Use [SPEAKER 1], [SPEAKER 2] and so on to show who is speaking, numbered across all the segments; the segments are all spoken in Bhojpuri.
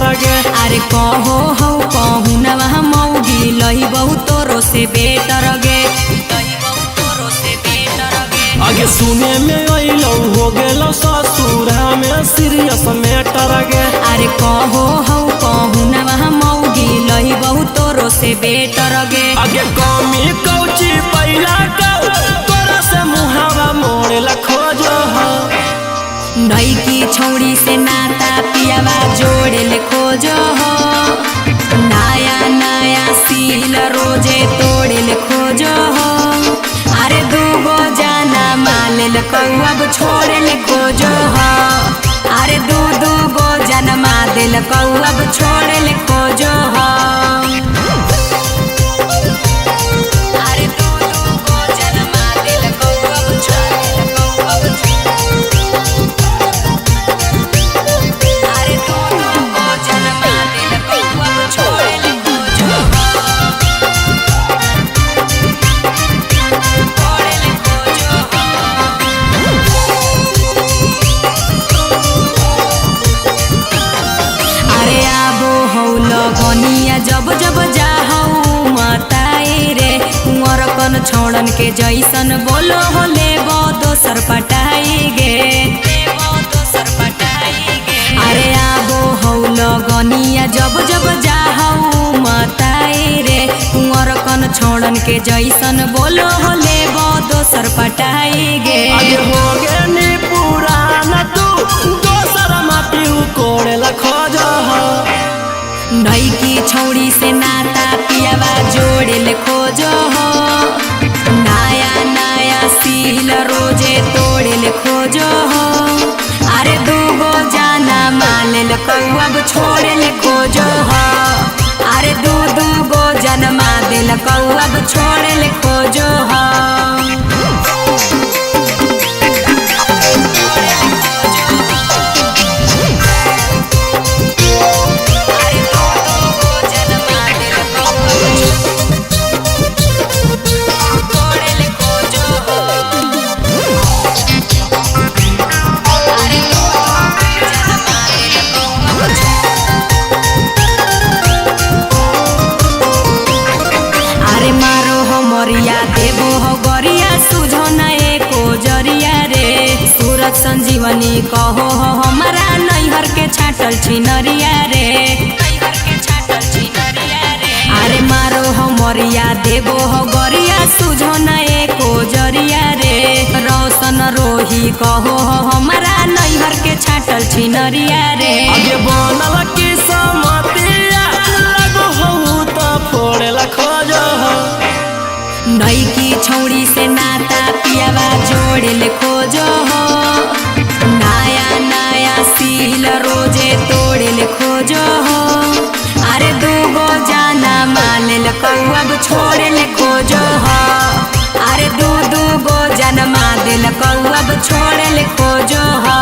[SPEAKER 1] मेटर गे।
[SPEAKER 2] अरे कहो हो कहू न वहाँ मौगी लही बहुत तोरो से बेटर गे, लही बहुत तोरो से बेटर गे।
[SPEAKER 1] आगे सुने में अइलौ हो गेलो ससुरा में सीरियस मेटर गे।
[SPEAKER 2] अरे कहो हो कहू न वहाँ मौगी लही बहुत तोरो से बेटर गे।
[SPEAKER 1] आगे कमी कौची पहिला कौ तोरा से मुहावा मोड़ ला खोजो हो।
[SPEAKER 2] नई की छोड़ी से नाता पियावा जोड़े ले खोजो हो। नया नया सील रोजे तोड़े ले खोजो हो। अरे दूगो जाना माले ले कहू अब छोड़े ले खोजो हो। अरे दू गो जन्मा दे ले कहू अब छोड़े ले खोजो हो। अरे दू गो जन्मा दे ले कहू अब छोड़े ले कहू अब जब जब जाहू मताए रे कुंवर कन छोड़न के जैसन बोलो हो लेबो दोसर पटाई गे, दोसर पटाई गे। अरे आबो हो लगनिया जब जब जाहू मताए रे कुंवर कन छोड़न के जैसन बोलो हो लेबो दोसर पटाई गे।
[SPEAKER 1] आगे हो गे नी पुराना तू दोसर माटी कोड़े ला खोजो हो।
[SPEAKER 2] नई की छोड़ी से नाता पियावा जोड़े ले खोजो हो। नया नया सील रोजे तोड़े ले खोजो हो। अरे दूगो जाना माले ले कहू अब छोड़े ले खोजो हो। अरे दू गो जन्मा दे ले कहू अब छोड़े ले खोजो हो। देबो हो गरिया सुझो न एको जरिया रे। सूरज संजीवनी कहो हो हमारा नैहर के छाटल छिनरिया रे, नैहर के छाटल छिनरिया रे। अरे मारो हो मरिया देबो हो गरिया सुझो न एको जरिया रे। रोशन रोही कहो हो हमारा नैहर के छाटल छिनरिया रे।
[SPEAKER 1] आगे बनल की समतिया लगो हो त फोड़ेला खोजो हो।
[SPEAKER 2] नई की छोड़ी से नाता पियावा जोड़े ले खोजो हो। नया नया सील रोजे तोड़े ले खोजो हो। अरे दूगो जाना माले ले कहू अब छोड़े ले खोजो हो। अरे दू गो जन्मा दे ले कहू अब छोड़े ले खोजो हो।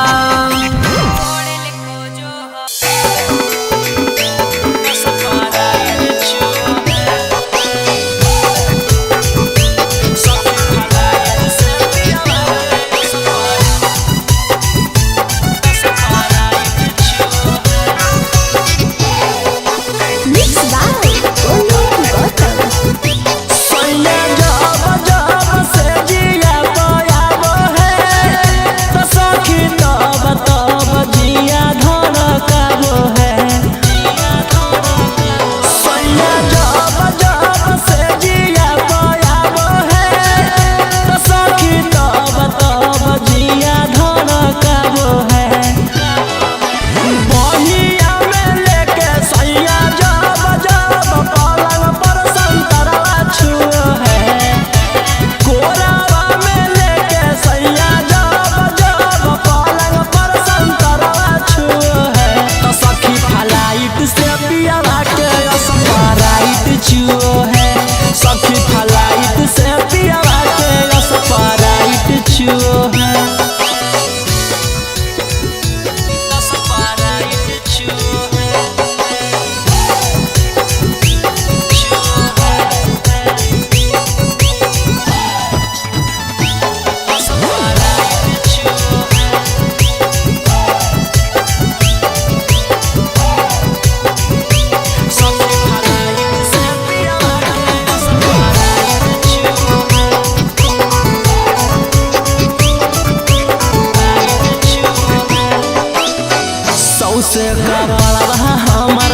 [SPEAKER 1] सौसे कपड़वा हमर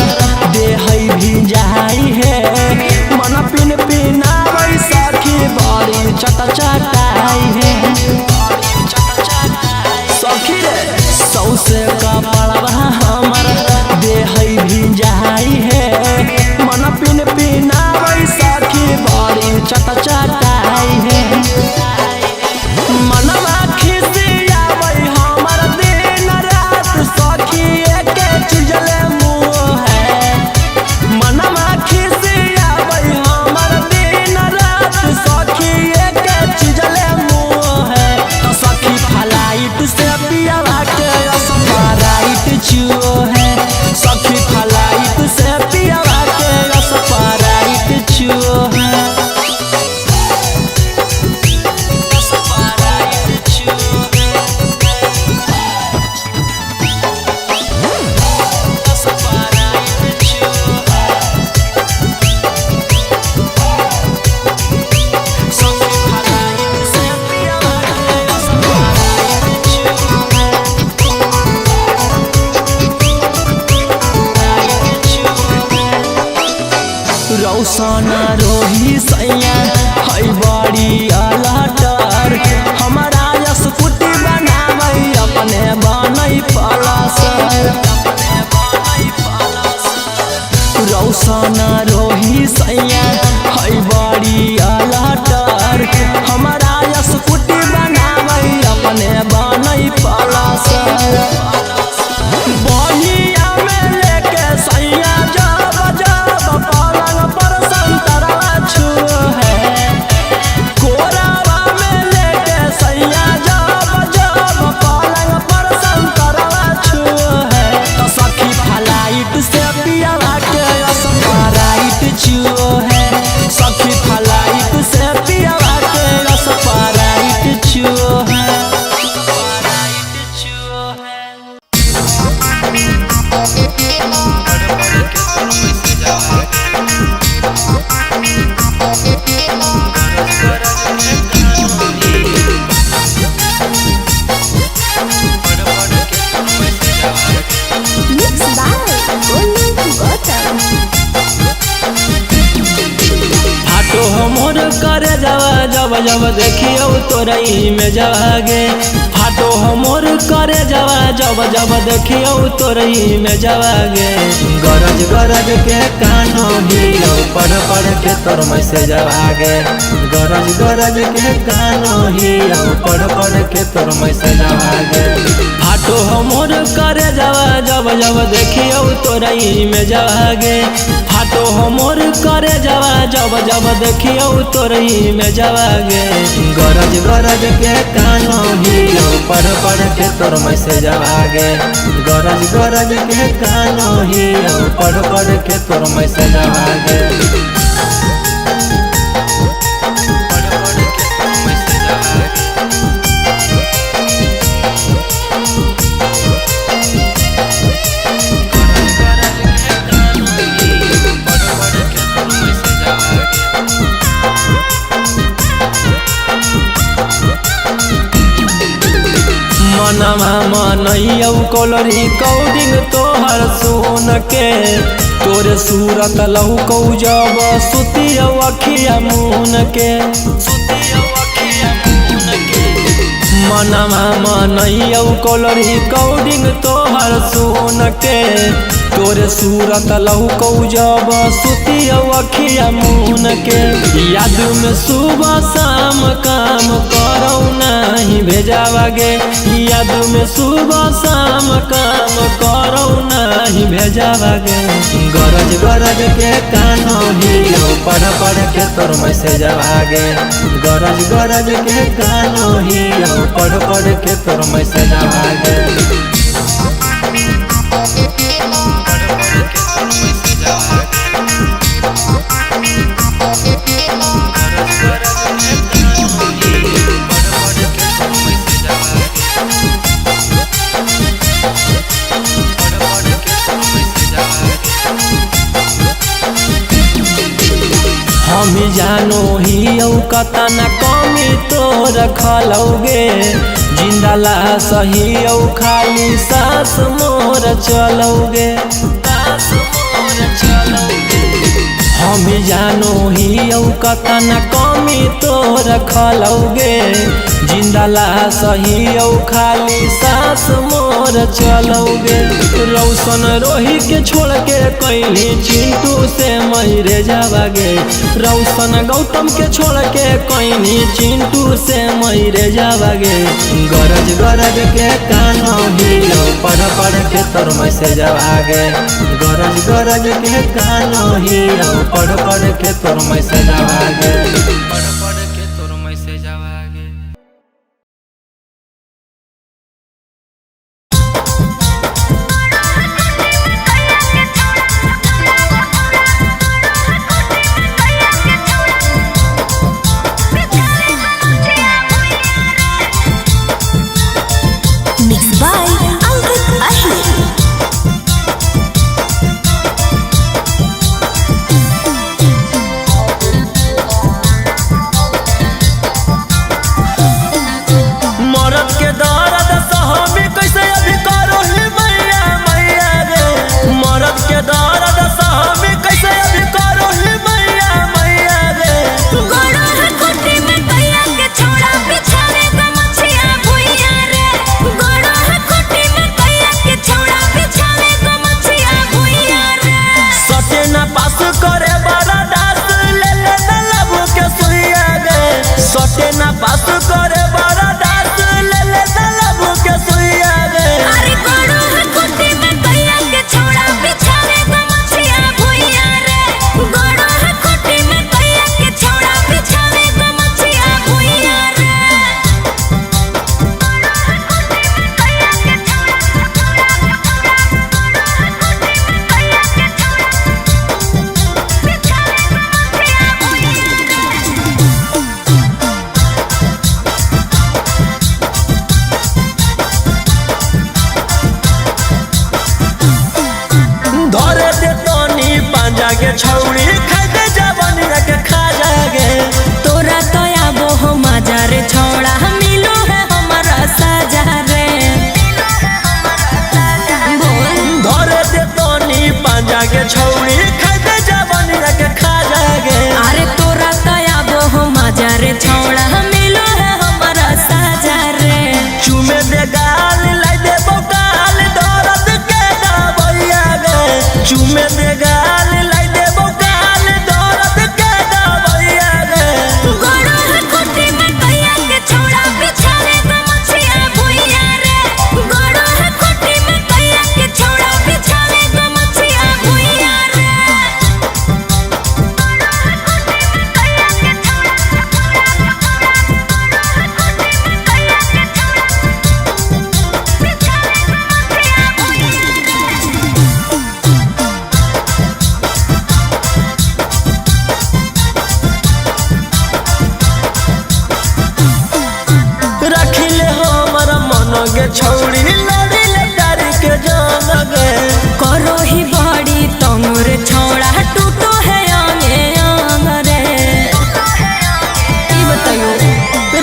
[SPEAKER 1] देह भी जाई है मन पिन पिनावै सखी बड़ी चटाई है सखी रे सौसे कपड़वा हमर देह भी जाई है मन पिन पिनावै सखी बड़ी चटाई है मनवा खिसियावै हमर दिन रात सखी एके चीजले मुँह है मनवा खिसियावै हमर दिन रात सखी एके चीजले मुँह है तो सखी फ्लाइट से पियावा के स्प्राइट चुओ है सखी फ्लाइट से पियावा के स्प्राइट चुओ है रौशन रोही सैया है बड़ी अलटर हमारा स्कूटी बनाबै अपने बनै पलसर रौशन रोही सैया है बड़ी अलटर हमारा स्कूटी बनाबै अपने बनै पलसर बहिया में लेके सैया जब जब पलंग पर संतरा छुओ है कोरावा में लेके सैया जब जब पलंग पर संतरा छुओ है तो सखी फ्लाइट से पियावा के स्प्राइट छुओ है सखी फ्लाइट से पियावा के स्प्राइट छुओ है मोर करे जावा जब जब देखियो तोरई में जागे फाटो मोर करे जावा जब जब देखियो तोरई में जागे गरज गरज के कानो हियो पढ़ पढ़ के तोर में से जागे गरज गरज के कानो हियो पढ़ पढ़ के तोर में से जागे फाटो मोर करे जावा जब जब देखियो तोरई में जागे फाटो मोर करे जावा जब जब देखियो तोरई में जागे गरज गरज के कानो हियो पढ़ पढ़ के तोर में से जागे गरज गरज के कानो हियो पढ़ पढ़ के तोर में से जागे मनवा मनैयौ कोलरी कौडिंग तोहर सुन के तोरे सूरत लहुकौ जब सुतियौ अखिया मुन के मनवा मनैयौ कोलरी कौडिंग तोहर सुन के तोरे सूरत लहुकौ जब सुतियौ अखिया मुन के याद में सुबह शाम काम करौ नहीं भेजावागे याद में सुबह शाम काम करौ नहीं भेजावागे गरज गरज के कानो हियो पढ़ पढ़ के तोर में से जागे गरज गरज के कानो हियो पढ़ पढ़ के तोर में से जागे हम जानो ही कता न कमी तोर खलौगे जिंदा ला सही खाली सास मोर चलोगे, सास मोर चलोगे। हम जानो ही कतन कमी तोर खलोगे, जिंदा लाश ही खाली सास मोर चलोगे। रौशन रोही के छोड़ के कैली चिंटू से मरे जावागे, रौशन गौतम के छोड़ के कैली चिंटू से मरे जावागे। गरज गरज के कानो हिलो, पढ़ पढ़ के तोर मैसेज आगे। गरज गरज के कानो हिलो, पढ़ पढ़ के तोर मैसेज आगे, पढ़ पढ़ के तोर मैसेज आगे।
[SPEAKER 2] Mixed by Ankit Ahir.
[SPEAKER 1] मरद के दर्द सहमी कैसे अभी करो ही मैया मैया रे, मरद के दर्द सहमी कैसे अभी करो ही मैया मैया रे।
[SPEAKER 2] गोड़ा है कोठी में कैया के छोड़ा बिछावे गमछिया भुइया रे, गोड़ा है कोठी में कैया के छोड़ा बिछावे गमछिया भुइया रे।
[SPEAKER 1] सटे ना पास करे बड़ा दास, ले ले ना लबू के सुइया गे। सटे ना पास करे बड़ा दास, ले ले ना लबू के सुइया गे।
[SPEAKER 2] अरे गोड़ा है कोठी में कैया के छोड़ा बिछावे गमछिया भुइया रे, गोड़ा है कोठी में कैया के छोड़ा बिछावे गमछिया भुइया रे।
[SPEAKER 1] धरे दे तनी पांजा के छौड़ी, खाई दे जवानी के खा जागे।
[SPEAKER 2] तोरा तो आबो हो मजा रे छोड़ा, मिलो है हमारा साजा रे। बोल
[SPEAKER 1] धरे दे तनी पांजा के छौड़ी, खाई दे जवानी के खा जागे।
[SPEAKER 2] अरे तोरा तो आबो हो मजा रे छोड़ा, मिलो है हमारा साजा रे।
[SPEAKER 1] चुमे दे गाल, लाई दे बोकाल, दर्द के दबैया गे। चुमे दे गाल, लाई दे बोकाल, दर्द के दबैया गे।
[SPEAKER 2] गोड़ा है कोठी में कैया के छोड़ा बिछावे गमछिया भुइया रे, गोड़ा है कोठी में कैया के छोड़ा बिछावे गमछिया भुइया रे।
[SPEAKER 1] रखिले हमर मन गे छौड़ी, लड़ी ले डारी के जान गे।
[SPEAKER 2] करो ही बड़ी तंगुर छोड़ा, टूटो है आंगे आंग रे। ई बताइयो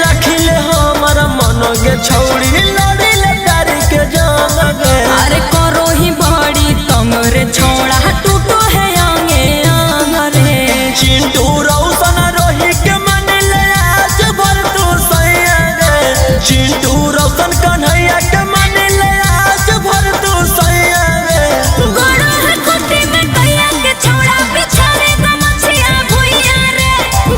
[SPEAKER 1] रखिले हमर मन गे छौड़ी, लड़ी ले डारी के जान गे।
[SPEAKER 2] अरे करो ही बड़ी तंगुर छोड़ा, टूटो है आंगे आंग रे।
[SPEAKER 1] चिंटू रौशन रोही के मन ले आज भर तू सैया गे। चिंटू रौशन कन्हैया के मन ले आज भर तू सैया गे।
[SPEAKER 2] गोड़ा है कोठी में कैया के छोड़ा बिछावे गमछिया भुइया रे,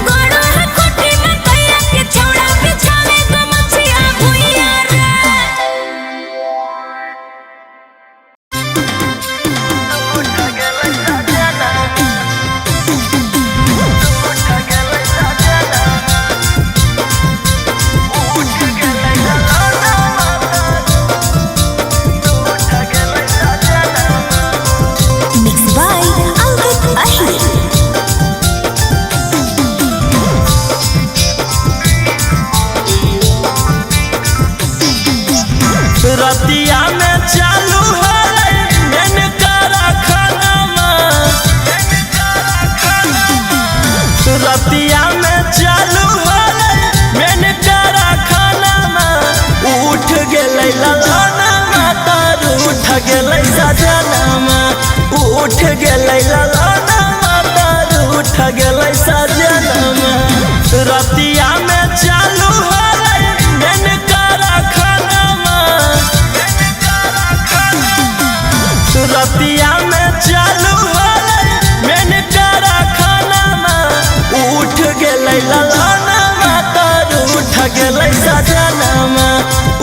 [SPEAKER 2] गोड़ा है कोठी में कैया के छोड़ा बिछावे गमछिया भुइया रे। Mixed by Ankit Ahir.
[SPEAKER 1] रतिया में चालू है मैंने करा खाना, रतिया में चालू है मैंने करा खाना। उठ गेलै ललाना माता, उठ गेलै सजनमा उठ गेलै ललनमा तर उठ गेलै सजनमा रतिया में चालू होलै मेनका खानामा रतिया में चालू होलै मेनका खानामा उठ गेलै ललनमा तर उठ गेलै सजनमा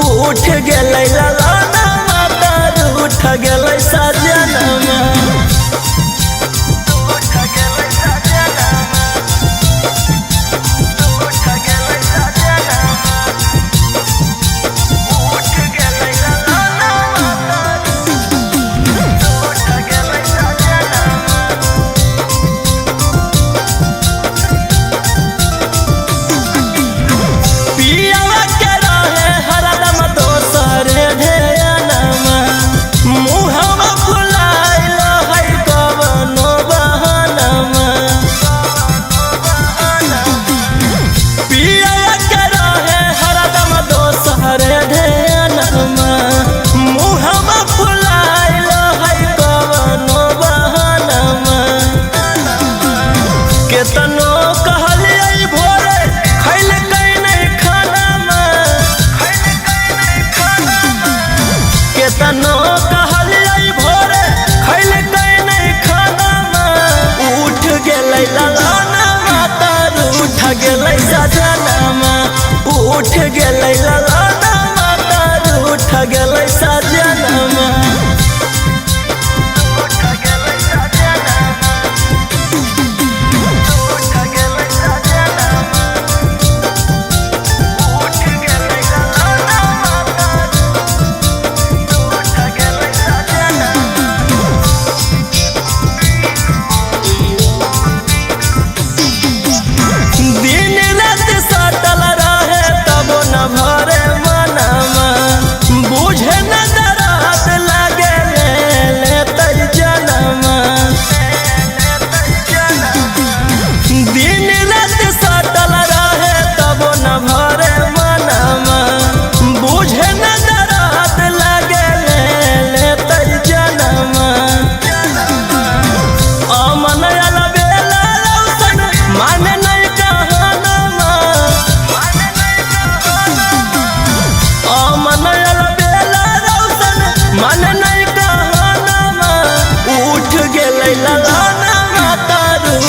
[SPEAKER 1] उठ गेलै ललनमा तर उठ गेलै सजनमा केतनो कहलियै भोरे खैल कई नहीं खानामा केतनो कहलियै भोरे खैल कई नहीं खानामा उठ गेलै ललनमा तर उठ गेलै सजनमा उठ गेलै ललनमा तर उठ गेलै सजनमा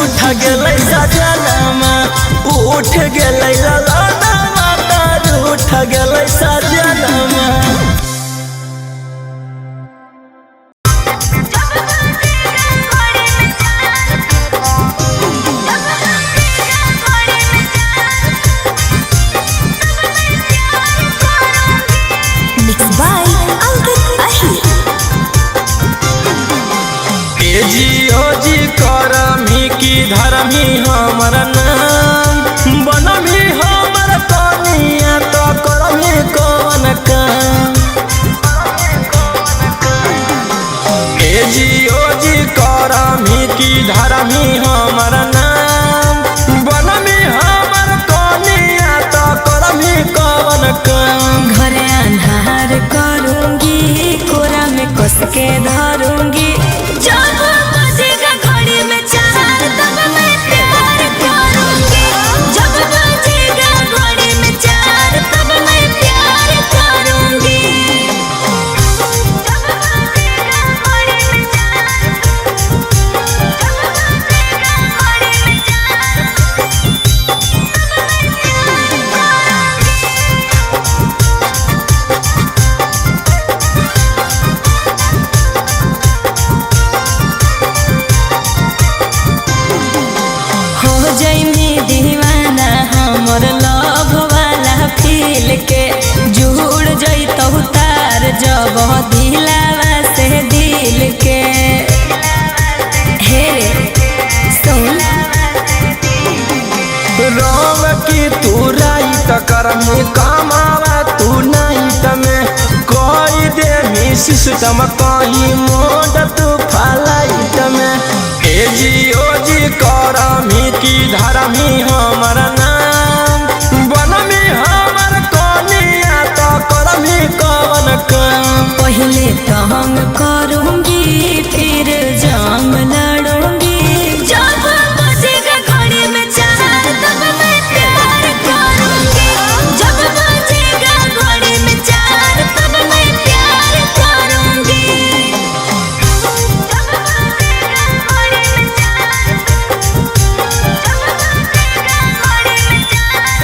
[SPEAKER 1] उठ गेलै सजनमा उठ गेलै ललनमा तर उठ गेलै सजनमा धर्मी हमर नाम बनमी हमर कनिया तो करमी कौन काम ए जी ओ जी करमी की धर्मी हमर नाम बनमी हमर कनिया तो करमी कौन काम
[SPEAKER 2] घरे अन्हार करूंगी कोरा में कस के धरूंगी जब बजेगा घड़ी में चार तब मैं प्यार करूंगी जब बजेगा घड़ी में चार तब मैं प्यार करूंगी जब बजेगा घड़ी में चार जब बजेगा घड़ी में चार हमर लव वाला फील के जुड़ जइतौ तार जब दिलावा से दिल के हे रे सुन
[SPEAKER 1] रोम की तू राइत करम कमावा तू नाइट में कोई देवी सिस्टम कहीं मोड तू फ्लाइट में ए जी ओ जी करमी की धर्मी हमर नाम बनमी हमर कनिया तो करमी कौन कवन काम।
[SPEAKER 2] पहले तंग करूंगी फिर जंग लड़ूंगी, जब बजेगा घड़ी में चार तब मैं प्यार करूंगी, जब बजेगा घड़ी में चार तब मैं प्यार करूंगी, जब बजेगा घड़ी में चार, जब बजेगा घड़ी में चार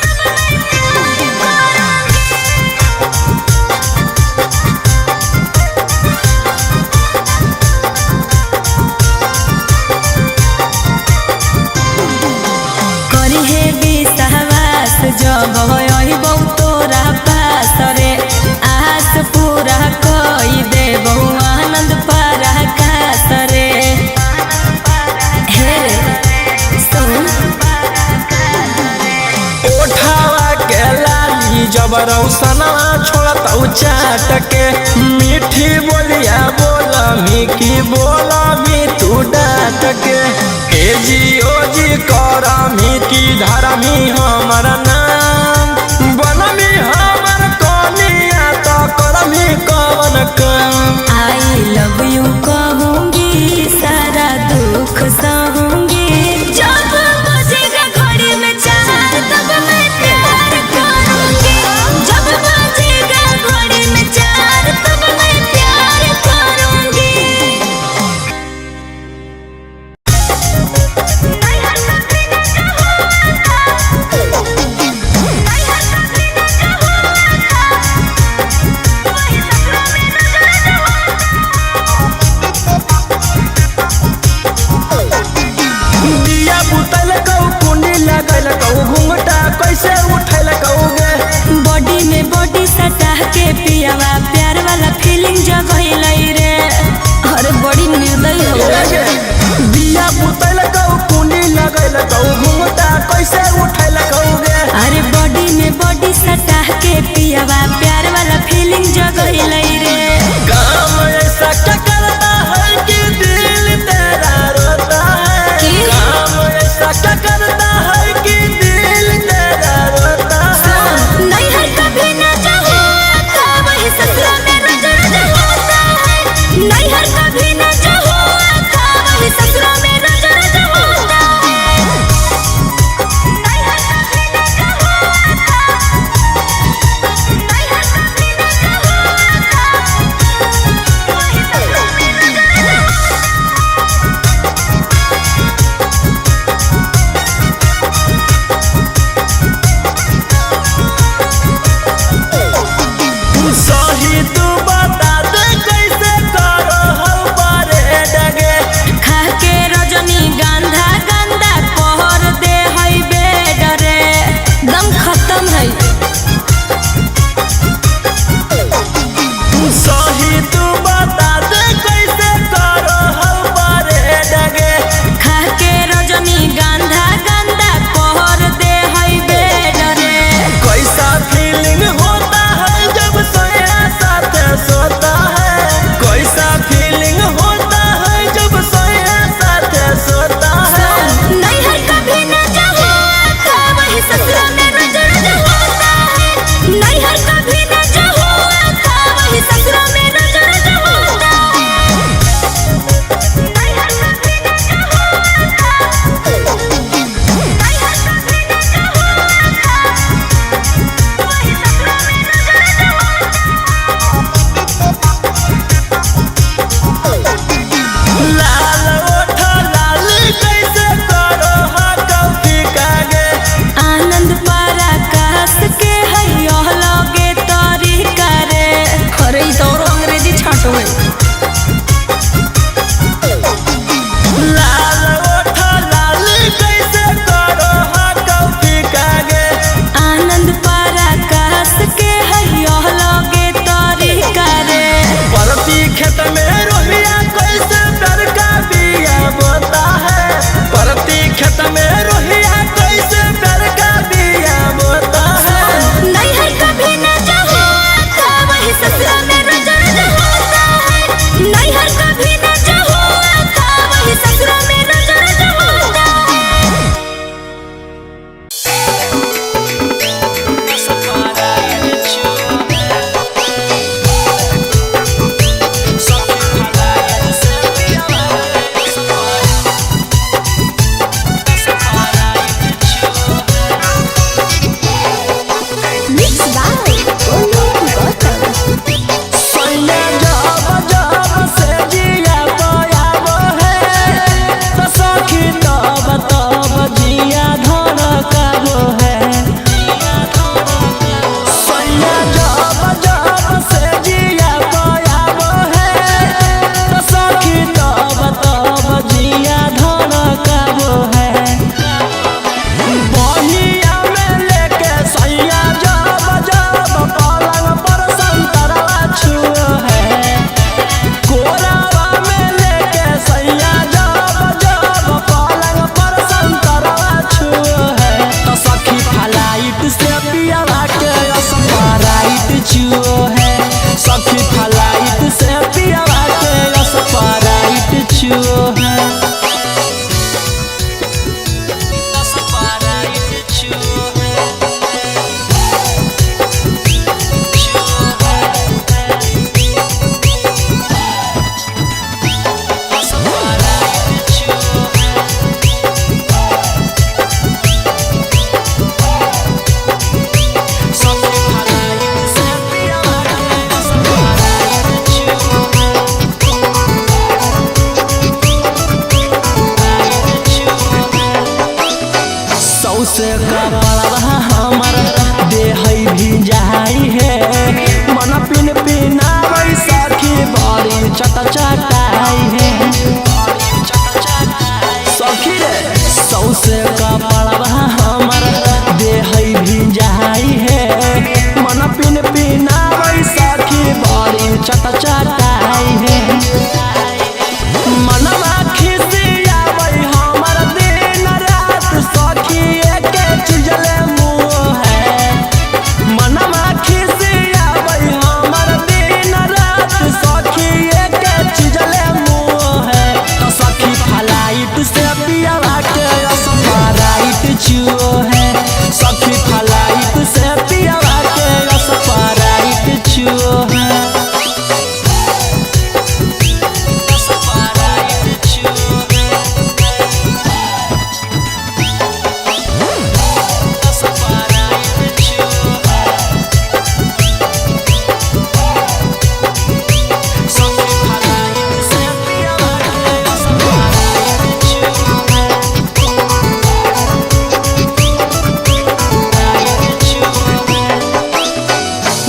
[SPEAKER 2] तब मैं प्यार करी है विश्वास जब अइबौ तोरा पास रे, आस पूरा कई देबौ आनंद पराकाश रे। हे रे सुन
[SPEAKER 1] ओठावा के लाली जब रौसनवा छोड़तौ चाट के, मीठी बोलिया बोला मिकी बोला भी तू डाट के। ए जी ओ जी करा मिकी धरमी हमर नाम, बनमी हमर कनिया तो करमी कवन काम।
[SPEAKER 2] आई लव यू कहूंगी सारा दुख सहूंगी, जब बजेगा घड़ी में चार तब मैं प्यार करूंगी, जब बजेगा घड़ी में चार तब मैं प्यार करूंगी।
[SPEAKER 1] दिया बुतल कौ कुंडी लगल कौ, घूंघटा कैसे उठल कौगे।
[SPEAKER 2] बॉडी में बॉडी सटा के पियावा प्यार वाला फीलिंग जगैलै रे, अरे बड़ी निर्दयी हो गए।
[SPEAKER 1] दिया बुतल कौ कुंडी लगल कौ, घूंघटा कैसे उठल कौगे।
[SPEAKER 2] अरे बॉडी में बॉडी सटा के पियावा प्यार वाला फीलिंग जगैलै रे।
[SPEAKER 1] काम ऐसा क्या करता है कि दिल तेरा रोता है।
[SPEAKER 2] की?
[SPEAKER 1] काम ऐसा क्या करता है कि दिल तेरा रोता है।
[SPEAKER 2] नैहर कभी न जाओ आता, वही ससुरा में रोज रोज होता है। नैहर कभी न जाओ आता, वही ससुरा में रोज रोज होता है। नैहर कभी न जाओ आता,
[SPEAKER 1] चटाई है। मनवा खिसियावै हमर दिन रात सखी एके चीज ले मुँह है। मनवा खिसियावै हमर दिन रात सखी एके चीज ले मुँह है। तो सखी फ्लाइट से पियावा के स्प्राइट चुओ है। सखी फ्लाइट से पियावा के स्प्राइट चुओ है।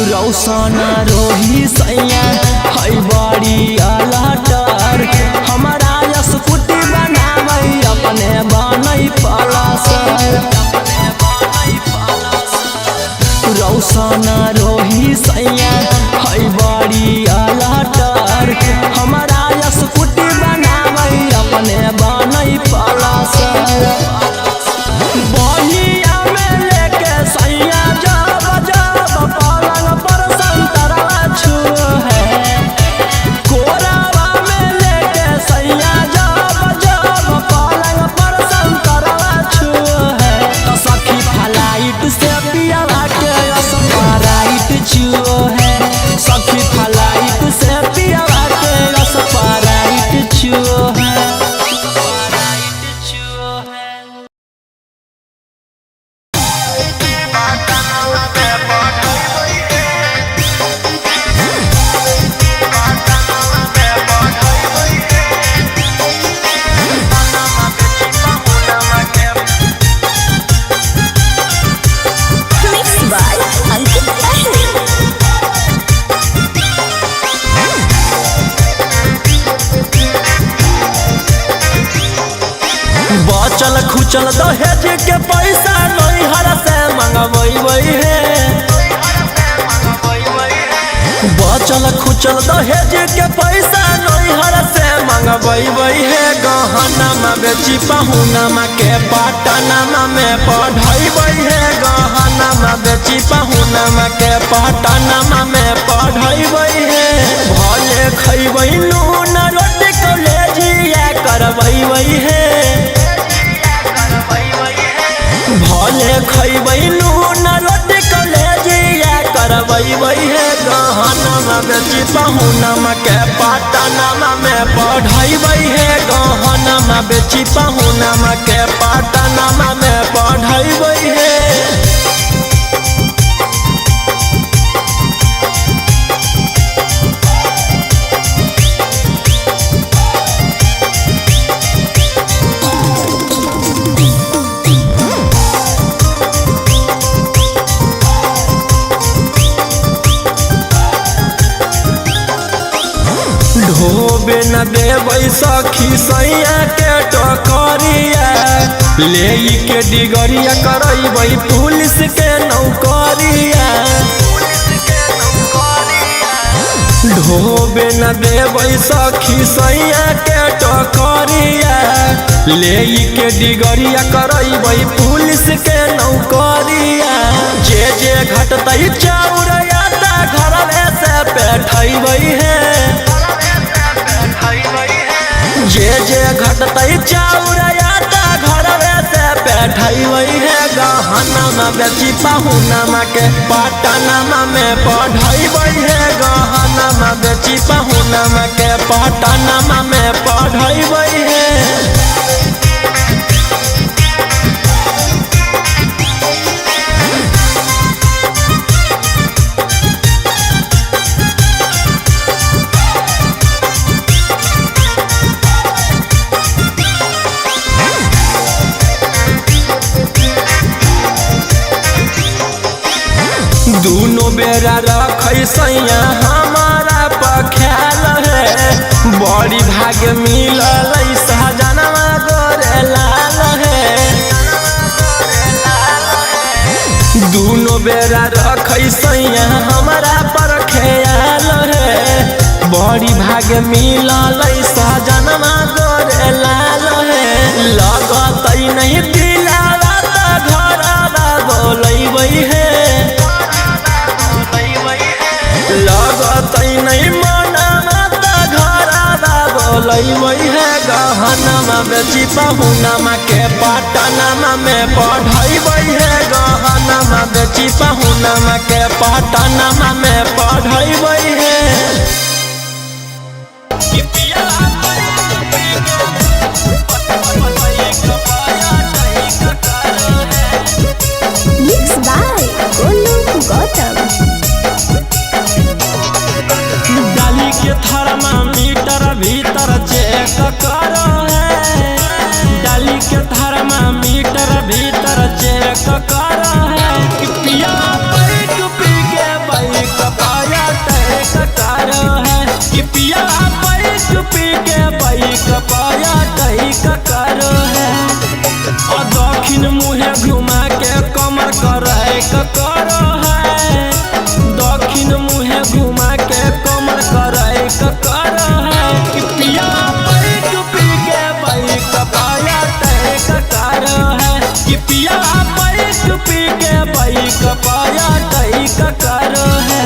[SPEAKER 1] रौसना रोही सैया है बड़ी अलटर। हमारा स्कूटी बनाबै अपने बनै पलसर। रौसना रोही सैया है बड़ी अलटर। हमारा स्कूटी बनाबै अपने बनै पलसर। बहिया में लेके सैया जब जब पलंग पर संतरा छुओ है। कोरावा में लेके सैया जब जब पलंग पर संतरा छुओ है। तो सखी फ्लाइट से पियावा के स्प्राइट चुओ है। सखी फ्लाइट से पियावा के स्प्राइट चुओ है। बचल खुचल दहेज के पैसा नैहर से मंगवै है। बचल खुचल दहेज के पैसा नैहर से मंगवै है। गहना बेची पहुना के पटना में पढ़बै है। गहना बेची पहुना के पटना में पढ़बै है। भले खैबै नून रोटी कॉलेजिया करबै है। भले खैबै नून रोटी कॉलेजिया करबै है। गहना बेची पहुना के पटना में पढ़बै है। गहना बेची पहुना के पटना में पढ़बै है। ढोबे न देबै सखी सैया के टोकरिया। ले के डिगरिया करबै पुलिस के नौकरिया। ढोबे न देबै सखी सैया के टोकरिया। ले के डिगरिया करबै पुलिस के नौकरिया। जे घटतै चाउर आटा घरवे से बैठबै है। जे घटतै चाउर आटा घरवे से बैठबै है। गहना बेची पहुना के पटना में पढ़बै है। गहना बेची पहुना के पटना में पढ़बै है। दूनो बेरा रखै सैया हमारा पख्याल है। बड़ी भाग्य मिलल सहजनवा गोरे लाल है। दूनो बेरा रखै सैया हमारा पर ख्याल है। भाग मिलल सजनमा गोरे लाल है लगत नहीं दिलावा त घरवा बोलैबै है लगत नहीं मनमा त घरवा बोलैबै है गहनमा बेची पहुनमा के पटनमा में पढ़ैबै है गहनमा बेची पहुनमा के पटनमा में पढ़ैबै है
[SPEAKER 3] Mixed by Golu Gautam.
[SPEAKER 1] डाली के थर्मामीटर भीतर चेक करो है डाली के थर्मामीटर भीतर चेक करो है पिया बैठ पी के बाइक पाया टैक करो है कि पिया बैठ पी के बाइक पाया टैक करो है और दक्षिण मुहे घुमा के कमर करैक करो है दक्षिण मुहे घुमा के कमर करैक करो है कि पिया बैठ पी के बाइक पाया टैक करो है कि पिया बैठ पी के बाइक पाया टैक करो है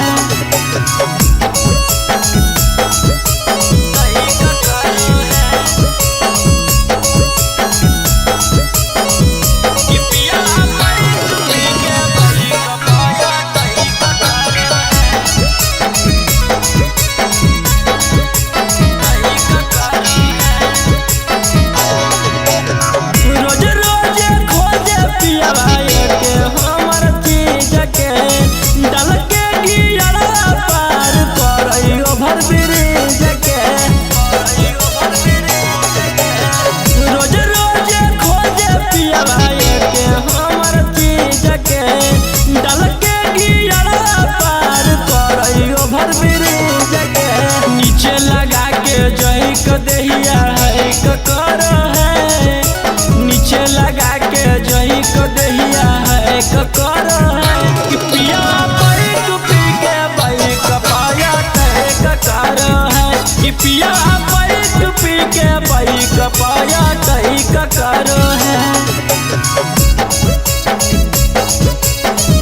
[SPEAKER 1] रोज रोज खोजे पियावा के हमर चीज के डाल के गियरा पार करैयो भर ब्रिज के रोज रोज खोजे पियावा के हमर चीज के डाल के गियरा पार करैयो भर ब्रिज के नीचे लगा के जई क देहिया है क करो है नीचे लगा के जही को दहिया है करो है कि पिया बैठ पी के बाइक पाया टैक करो है कि पिया बैठ पी के बाइक पाया टैक करो है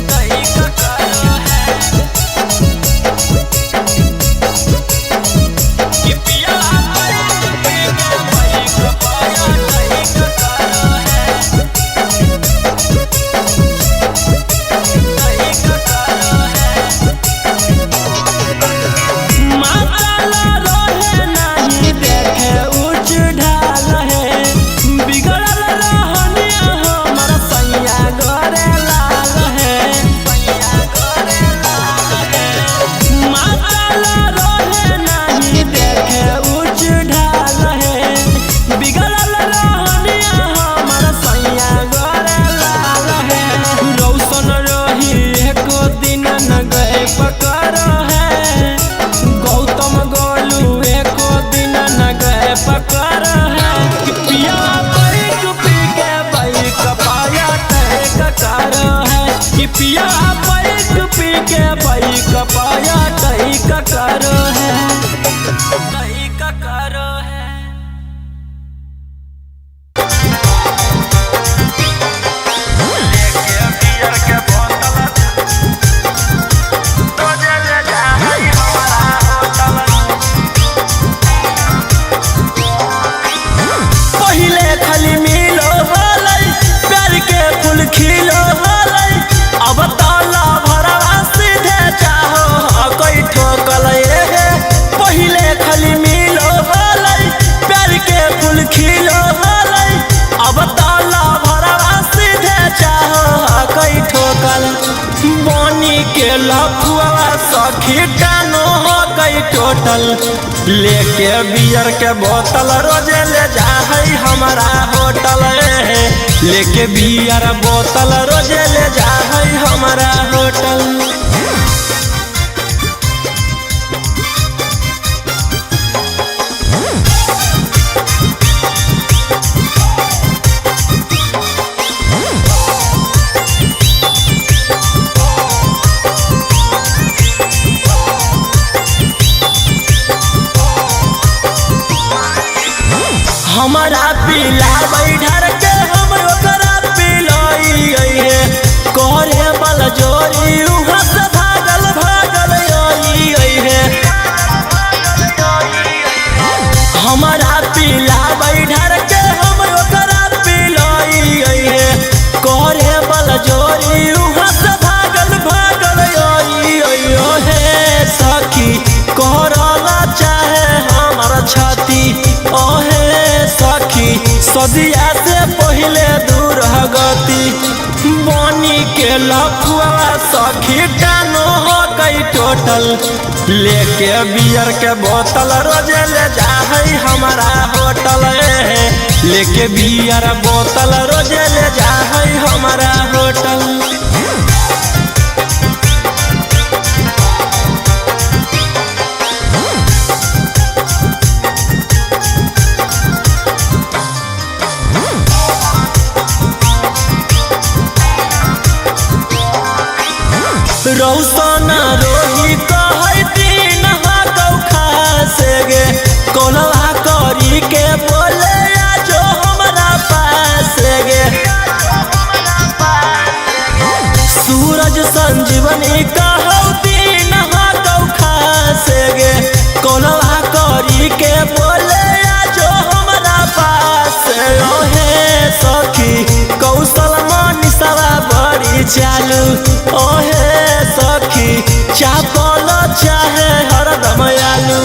[SPEAKER 1] टैक करो है कि पिया बैठ पी के बाइक पाया टैक करो है माताला रहे नहीं देखे उच्च ढाल है बिगड़ल रहनिया हमर सैया गोरे लाल है माताला रहे नहीं देखे उच्च ढाल है बिगड़ल रहनिया हमर सैया गोरे लाल है रौशन रही एको दिन न गए पकड़ है गौतम गोलू एको दिन न गए पकड़ है कि पिया बैठ पी के बाइक पाया टैक करो है कि पिया बैठ पी के बाइक पाया टैक करो है टैक करो है पहिले खाली मिलो होलै प्यार के फूल खिलो होलै अब ताला भरवा सीधे चाहो कोई ठोकल हे पहिले खाली मिलो होलै प्यार के फूल खिलो होलै अब ताला भरवा सीधे चाहो कोई ठोकल पानी के लफुआ सखी टानो हो गई टोटल लेके बियर के बोतल रोजे ले जा है हमारा होटल लेके बियर बोतल रोजे ले जा है हमारा होटल हमारा पीला बैठर के हम ओकरा पिलइए करे बल जोरी उहाँ से भागल भागल आइए हमारा पीला बैठर के हम ओकरा पिलइए करे बल जोरी उहाँ से भागल भागल आइए हे सखी करला चाहे हमार छाती ओहे सखी सदिया से पहले दूर गति बनी के लखुआ सखी टानो हो गई टोटल लेके बियर के बोतल रोजे ले जाहई हमारा होटल लेके बियर बोतल रोजे ले जाहई हमारा होटल। रौसना रोही कहै दिन हाकौ खासे गे कोलवा करी के बोले आजो हमरा पास गे सूरज संजीवनी कहौ दिन हाकौ खासे गे कोलवा करी के बोले आजो हमरा पास ओहे सखी कौशल मनीषवा बड़ी चालू ओहे सखी चापल चाहे हरदम आलू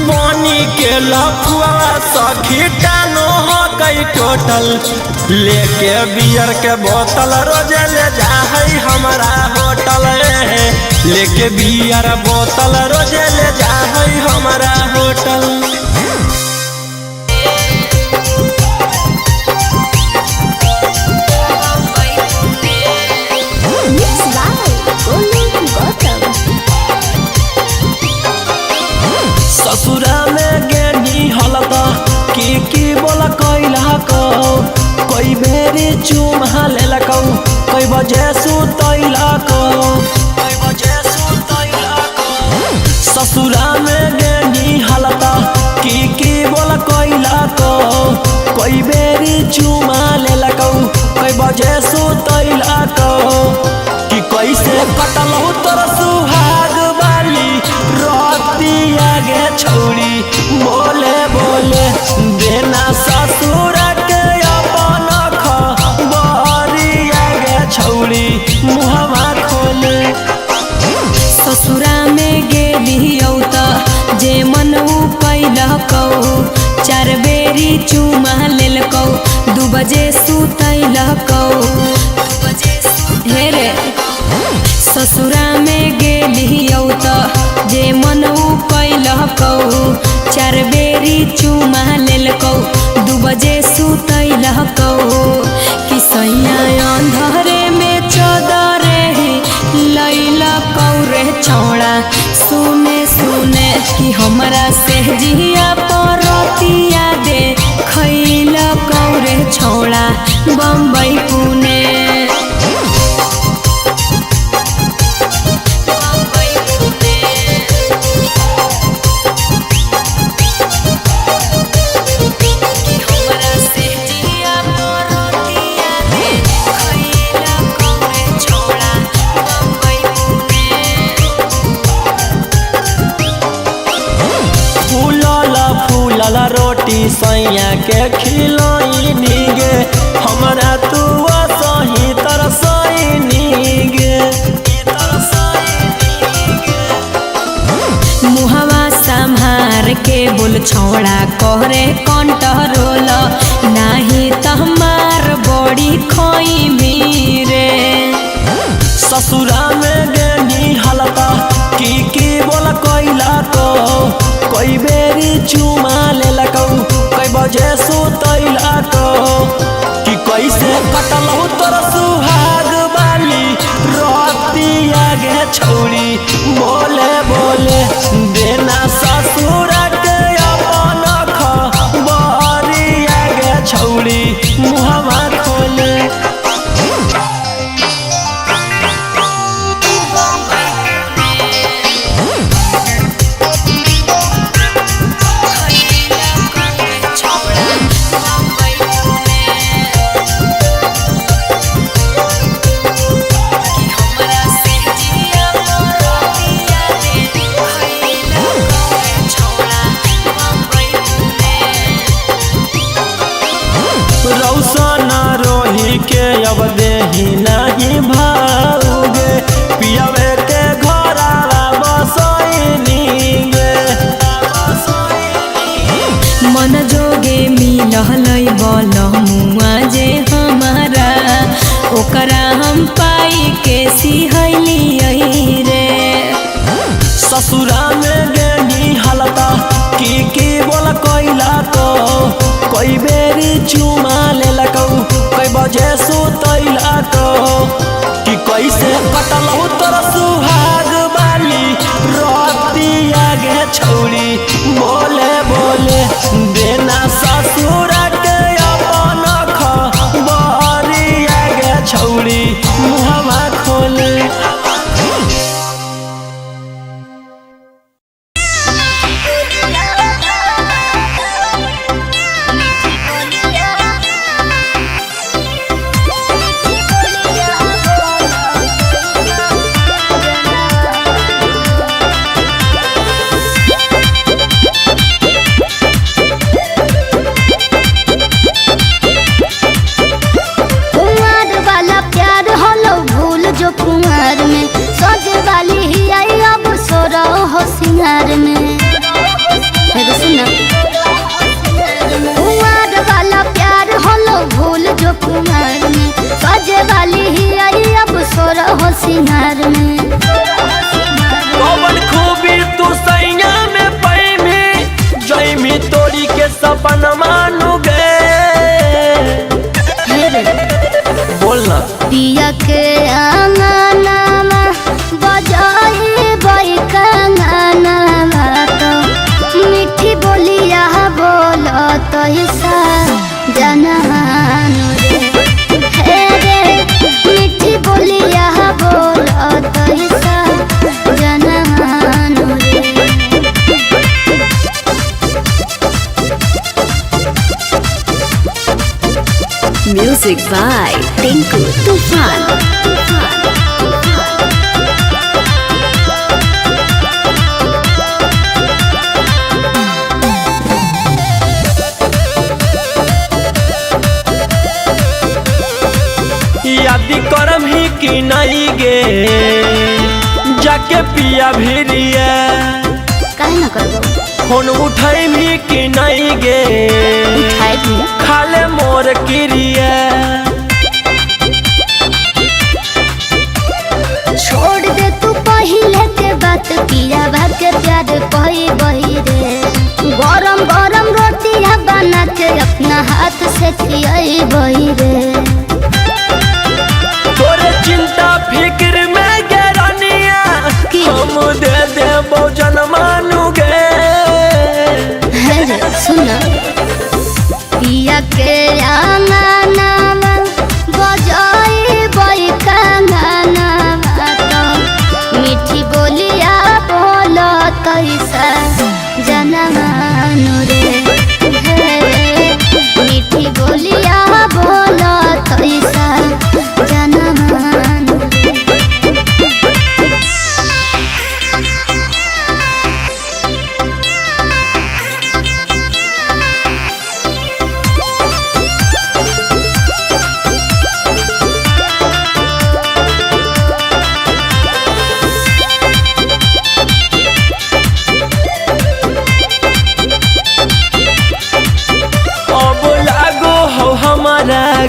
[SPEAKER 1] बनी के लखुआ सखी टानो हो गई टोटल लेके बियर के बोतल रोजे ले जाहई हमारा होटल लेके बियर बोतल रोजे ले जाहई हमारा होटल। ससुरा में गेनी हलता की बोला कैला को कोई बेरी चुमा लेलकौ कोई बजे सुतैला को ससुरा में गेनी हलता की बोला कैला को कोई बेरी चुमा लेलकौ कोई बजे सुतैला को कि कैसे कटलहु तोर सुहाग वाली रोतिया गे छौड़ी बोले बोले देना ससुर के अपन खबरिया गे छौड़ी मुहवा खोले
[SPEAKER 2] ससुरा में गेलियौ त जे मन कैलकौ 4 बेरी चुमा लेलकौ 2 बजे सुतैलकौ हे रे ससुरा में गेलियौ त जे मन कैलकौ 4 बेरी चुमा लेलकौ 2 बजे सुतैलकौ कि सैया अंधरे में चदरे लैलकौ रे छौड़ा सुने सुने कि हमरा से जिया परतिया दे खैलकौ रे छौड़ा बम्बई पुणे
[SPEAKER 1] रोटी सैया के खिलाई नीगे हमरा तू सही तरसई नीगे
[SPEAKER 2] मुहवा संभार के बोल छौड़ा करे कंट्रोल नाही त हमार बड़ी खोई मीरे
[SPEAKER 1] ससुरा में गेनी हलता की बोला कैला को कोई बेरी चुमा लेलकौ कोई बजे सुतैला को कि कैसे कटलहु तोर सुहाग वाली रोतिया गे छौड़ी बोले बोले देना ससुर के अपन खबरिया गे छौड़ी मुहवा खोले ही नहीं भाऊगे पियावे के घरावा बसैनी गे
[SPEAKER 2] मन जोगे मिलहलै बलमुआ जे हमारा ओकरा हम पाई के सिहैली रे
[SPEAKER 1] ससुरा में गेनी हालता की बोला कोइला को कोई बेरी चुमा ले लको कोई बजे सुतैला को कि कैसे कटलौ तोर सुहाग बाली रतिया गे छौरी बोले बोले देना ससुर के अपन खबरिया गे छौरी मुहवा खोले
[SPEAKER 3] कुमार में सजे वाली ही आई अब सोरा हो सिंगार में सुना कुमार वाला प्यार होलो भूल जो कुमार में सजे वाली ही आई अब सोरा हो सिंगार में
[SPEAKER 1] कौन खूबी तू सैया में पैमी जैमी तोड़ी के सपन मानू गे बोलना
[SPEAKER 3] पिया के आंगनामा बजाए बाई कंगनामा तो मीठी बोलिया बोलो तो हिस्सा जनानो रे रे मीठी बोलिया बोलो तो हिस्सा जनानो रे
[SPEAKER 2] म्यूजिक बाय टिंकू तूफान
[SPEAKER 1] यादी करम ही कि नहीं गे जाके पिया भिरिया
[SPEAKER 3] काहे ना करबो
[SPEAKER 1] फोन उठाई भी कि नहीं गे
[SPEAKER 3] उठाए भी
[SPEAKER 1] खाले मोर किरिया
[SPEAKER 3] छोड़ दे तू पहिले के बात पिया भाग के प्यार पही बही रे गरम गरम रोटियां बना के अपना हाथ से खियाई बही रे
[SPEAKER 1] तोरे चिंता फिक्र में गरनिया हम दे दे भोजन मानू गे
[SPEAKER 3] सुना पिया के आंगनामा बजाई बई कंगनामा तो मीठी बोलिया बोलो तैसा जनमानु रे मीठी बोलिया बोलो तैसा जनमानु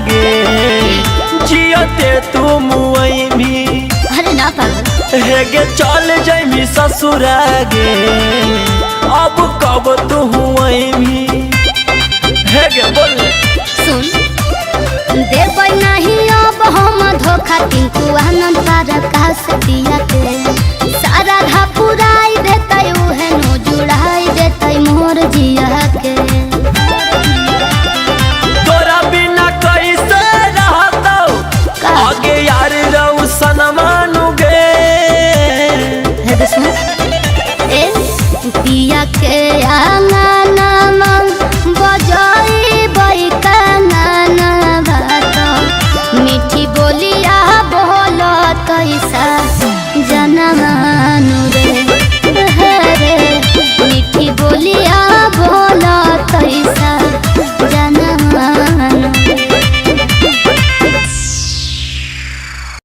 [SPEAKER 1] गे जियते तू मुई भी
[SPEAKER 3] अरे ना पागल
[SPEAKER 1] हेगे चल जैमी ससुरा गे अब कब तू हुई भी हेगे बोल
[SPEAKER 3] सुन देबै नहीं अब हम धोखा टिंकू आनंद तारा का से दिया के